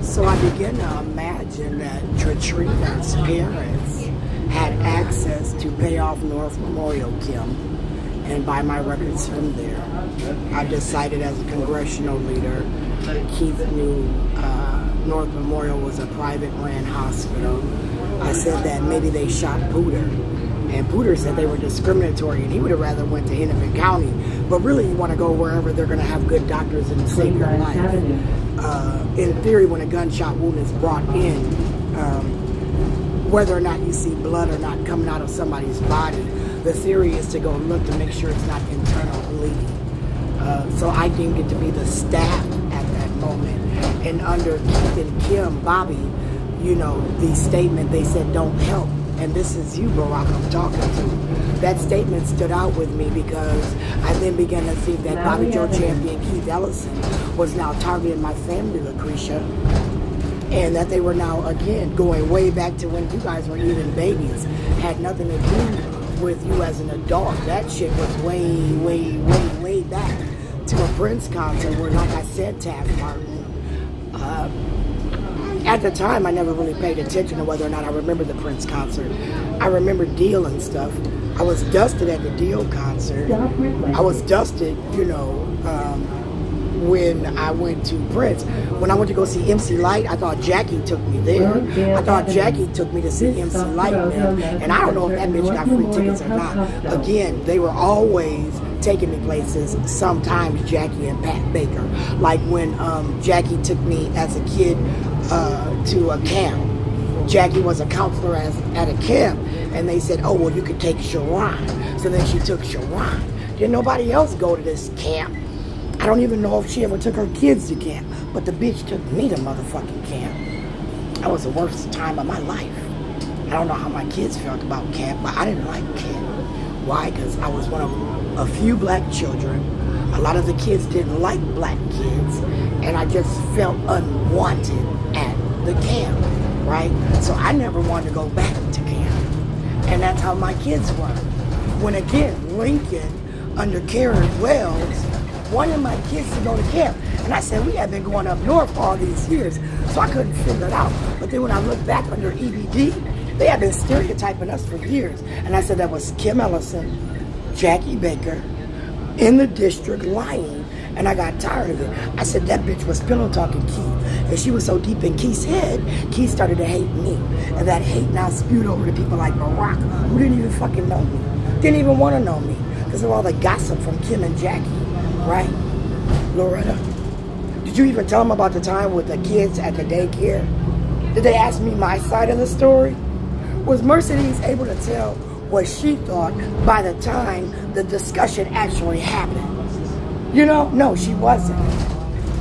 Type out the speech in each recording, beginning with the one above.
So I began to imagine that Tratrina's parents had access to pay off North Memorial, Kim, and buy my records from there. I decided as a congressional leader, Keith knew North Memorial was a private ran hospital. I said that maybe they shot Pooter, and Pooter said they were discriminatory, and he would have rather went to Hennepin County. But really, you want to go wherever they're going to have good doctors and save your life. In theory, when a gunshot wound is brought in, whether or not you see blood or not coming out of somebody's body, the theory is to go look to make sure it's not internal bleeding. So I deemed it to be the staff at that moment. And under Keith and Kim, Bobby, you know, the statement, they said, don't help. And this is you, Barack, I'm talking to. That statement stood out with me because I then began to think that Bobby Joe Champion, Keith Ellison, was now targeting my family, Lucretia. And that they were now, again, going way back to when you guys were even babies. Had nothing to do with you as an adult. That shit was way back to a Prince concert where, like I said, Taft Martin. At the time, I never really paid attention to whether or not I remember the Prince concert. I remember Deal and stuff. I was dusted at the Deal concert. I was dusted, you know, when I went to Prince. When I went to go see MC Lyte, I thought Jackie took me there. I thought Jackie took me to see MC Lyte there. And I don't know if that bitch got free tickets or not. Again, they were always taking me places, sometimes Jackie and Pat Baker. Like when Jackie took me as a kid to a camp. Jackie was a counselor at a camp, and they said, oh, well, you could take Sharon. So then she took Sharon. Didn't nobody else go to this camp. I don't even know if she ever took her kids to camp, but the bitch took me to motherfucking camp. That was the worst time of my life. I don't know how my kids felt about camp, but I didn't like camp. Why? Because I was one of a few black children. A lot of the kids didn't like black kids, and I just felt unwanted at the camp, right? So I never wanted to go back to camp. And that's how my kids were. When again, Lincoln, under Karen Wells, wanted my kids to go to camp. And I said, we have been going up north all these years, so I couldn't figure it out. But then when I look back under EBD, they have been stereotyping us for years. And I said that was Kim Ellison, Jackie Baker, in the district lying. And I got tired of it. I said that bitch was pillow talking Keith. And she was so deep in Keith's head, Keith started to hate me. And that hate now spewed over to people like Barack, who didn't even fucking know me. Didn't even want to know me. Because of all the gossip from Kim and Jackie, right? Loretta, did you even tell them about the time with the kids at the daycare? Did they ask me my side of the story? Was Mercedes able to tell what she thought by the time the discussion actually happened? You know, no, she wasn't.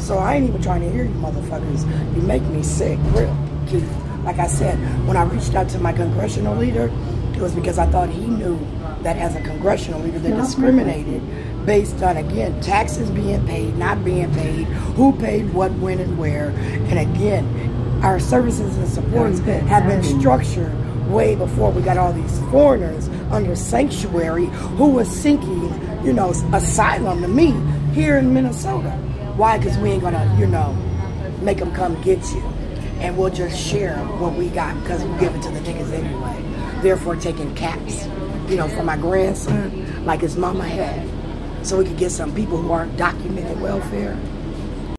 So I ain't even trying to hear you motherfuckers. You make me sick, real, Keith. Like I said, when I reached out to my congressional leader, it was because I thought he knew that as a congressional leader, they discriminated based on, again, taxes being paid, not being paid, who paid what, when, and where. And again, our services and supports have been structured way before we got all these foreigners under sanctuary who was seeking, you know, asylum to me here in Minnesota. Why? Because we ain't gonna, you know, make them come get you. And we'll just share what we got because we give it to the niggas anyway. Therefore, taking caps, you know, for my grandson, like his mama had. So we could get some people who aren't documented welfare